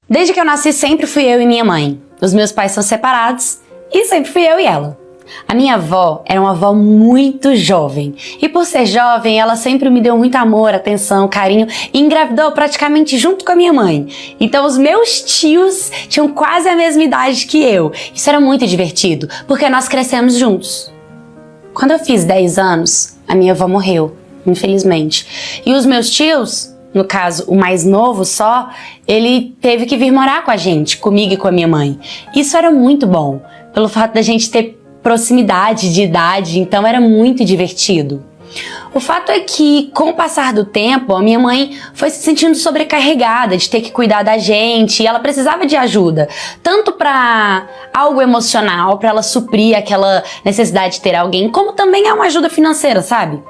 Desde que eu nasci, sempre fui eu e minha mãe. Os meus pais são separados e sempre fui eu e ela. A minha avó era uma avó muito jovem. E por ser jovem, ela sempre me deu muito amor, atenção, carinho e engravidou praticamente junto com a minha mãe. Então os meus tios tinham quase a mesma idade que eu. Isso era muito divertido, porque nós crescemos juntos. Quando eu fiz 10 anos, a minha avó morreu, infelizmente. E os meus tios, no caso, o mais novo só, ele teve que vir morar com a gente, comigo e com a minha mãe. Isso era muito bom, pelo fato da gente ter proximidade de idade, então era muito divertido. O fato é que, com o passar do tempo, a minha mãe foi se sentindo sobrecarregada de ter que cuidar da gente e ela precisava de ajuda, tanto para algo emocional, para ela suprir aquela necessidade de ter alguém, como também é uma ajuda financeira, sabe?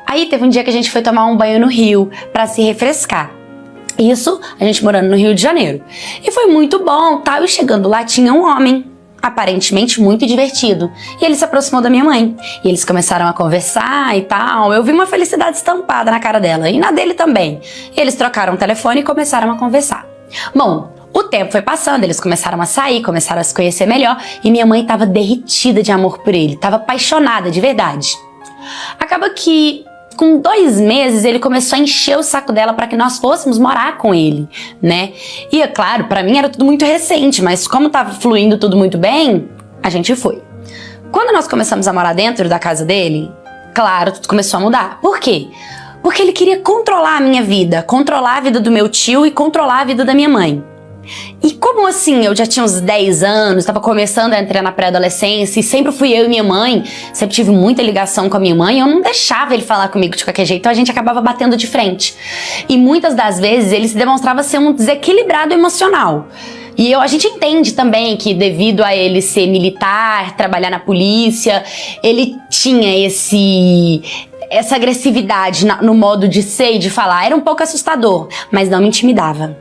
Aí teve um dia que a gente foi tomar um banho no rio para se refrescar. Isso, a gente morando no Rio de Janeiro. E foi muito bom, tal, e chegando lá tinha um homem, aparentemente muito divertido. E ele se aproximou da minha mãe. E eles começaram a conversar e tal. Eu vi uma felicidade estampada na cara dela e na dele também. E eles trocaram o telefone e começaram a conversar. Bom, o tempo foi passando, eles começaram a sair, começaram a se conhecer melhor. E minha mãe estava derretida de amor por ele, estava apaixonada de verdade. Acaba que com 2 meses, ele começou a encher o saco dela para que nós fôssemos morar com ele, né? E é claro, para mim era tudo muito recente, mas como tava fluindo tudo muito bem, a gente foi. Quando nós começamos a morar dentro da casa dele, claro, tudo começou a mudar. Por quê? Porque ele queria controlar a minha vida, controlar a vida do meu tio e controlar a vida da minha mãe. E como assim, eu já tinha uns 10 anos, estava começando a entrar na pré-adolescência e sempre fui eu e minha mãe, sempre tive muita ligação com a minha mãe, eu não deixava ele falar comigo de qualquer jeito, então a gente acabava batendo de frente. E muitas das vezes ele se demonstrava ser um desequilibrado emocional. E a gente entende também que devido a ele ser militar, trabalhar na polícia, ele tinha essa agressividade no modo de ser e de falar. Era um pouco assustador, mas não me intimidava.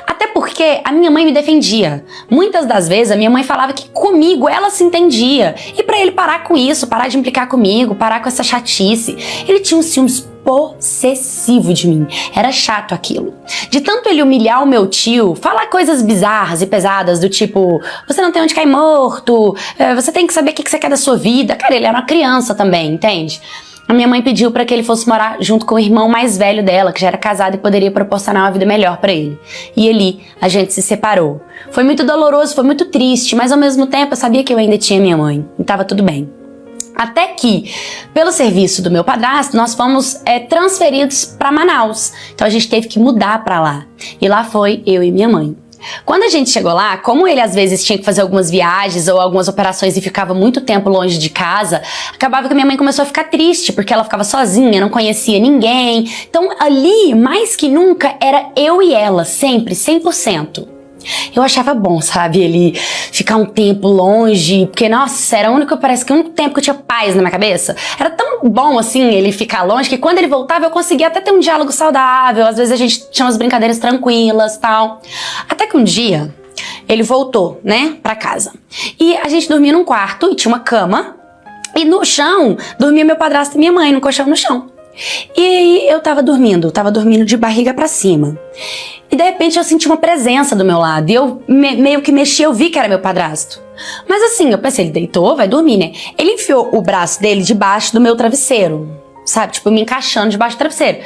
Até porque a minha mãe me defendia. Muitas das vezes a minha mãe falava que comigo ela se entendia. E pra ele parar com isso, parar de implicar comigo, parar com essa chatice. Ele tinha um ciúmes possessivo de mim. Era chato aquilo. De tanto ele humilhar o meu tio, falar coisas bizarras e pesadas do tipo, você não tem onde cair morto, você tem que saber o que você quer da sua vida. Cara, ele era uma criança também, entende? A minha mãe pediu para que ele fosse morar junto com o irmão mais velho dela, que já era casado e poderia proporcionar uma vida melhor para ele. E ali, a gente se separou. Foi muito doloroso, foi muito triste, mas ao mesmo tempo eu sabia que eu ainda tinha minha mãe e tava tudo bem. Até que, pelo serviço do meu padrasto, nós fomos transferidos para Manaus. Então a gente teve que mudar para lá. E lá foi eu e minha mãe. Quando a gente chegou lá, como ele às vezes tinha que fazer algumas viagens ou algumas operações e ficava muito tempo longe de casa, acabava que minha mãe começou a ficar triste, porque ela ficava sozinha, não conhecia ninguém. Então ali, mais que nunca, era eu e ela, sempre, 100%. Eu achava bom, sabe, ele ficar um tempo longe, porque, nossa, era parece que o único tempo que eu tinha paz na minha cabeça. Era tão bom, assim, ele ficar longe, que quando ele voltava eu conseguia até ter um diálogo saudável, às vezes a gente tinha umas brincadeiras tranquilas e tal. Até que um dia, ele voltou, né, pra casa. E a gente dormia num quarto, e tinha uma cama, e no chão dormia meu padrasto e minha mãe, no colchão no chão. E aí eu tava dormindo de barriga pra cima. E de repente eu senti uma presença do meu lado. E eu meio que mexi, eu vi que era meu padrasto. Mas assim, eu pensei, ele deitou, vai dormir, né? Ele enfiou o braço dele debaixo do meu travesseiro. Sabe? Tipo, me encaixando debaixo do travesseiro.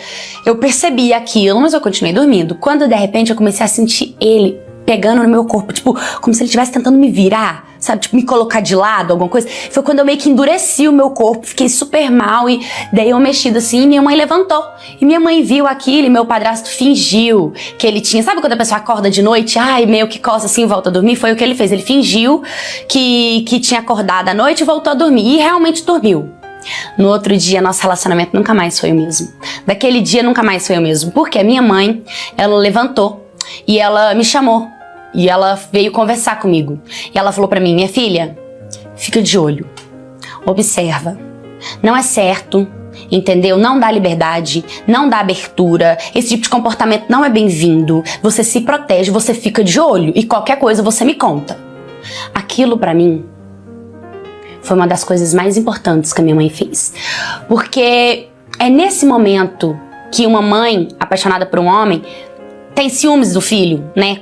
Eu percebi aquilo, mas eu continuei dormindo. Quando de repente eu comecei a sentir ele pegando no meu corpo, tipo, como se ele estivesse tentando me virar, sabe? Tipo, me colocar de lado, alguma coisa. Foi quando eu meio que endureci o meu corpo, fiquei super mal e dei uma mexida assim e minha mãe levantou. E minha mãe viu aquilo e meu padrasto fingiu que ele tinha... Sabe quando a pessoa acorda de noite? Ai, meio que coça assim e volta a dormir? Foi o que ele fez. Ele fingiu que tinha acordado à noite e voltou a dormir. E realmente dormiu. No outro dia, nosso relacionamento nunca mais foi o mesmo. Daquele dia, nunca mais foi o mesmo. Porque a minha mãe, ela levantou e ela me chamou. E ela veio conversar comigo. E ela falou pra mim, minha filha, fica de olho, observa. Não é certo, entendeu? Não dá liberdade, não dá abertura. Esse tipo de comportamento não é bem-vindo. Você se protege, você fica de olho. E qualquer coisa você me conta. Aquilo pra mim foi uma das coisas mais importantes que a minha mãe fez. Porque é nesse momento que uma mãe apaixonada por um homem tem ciúmes do filho, né?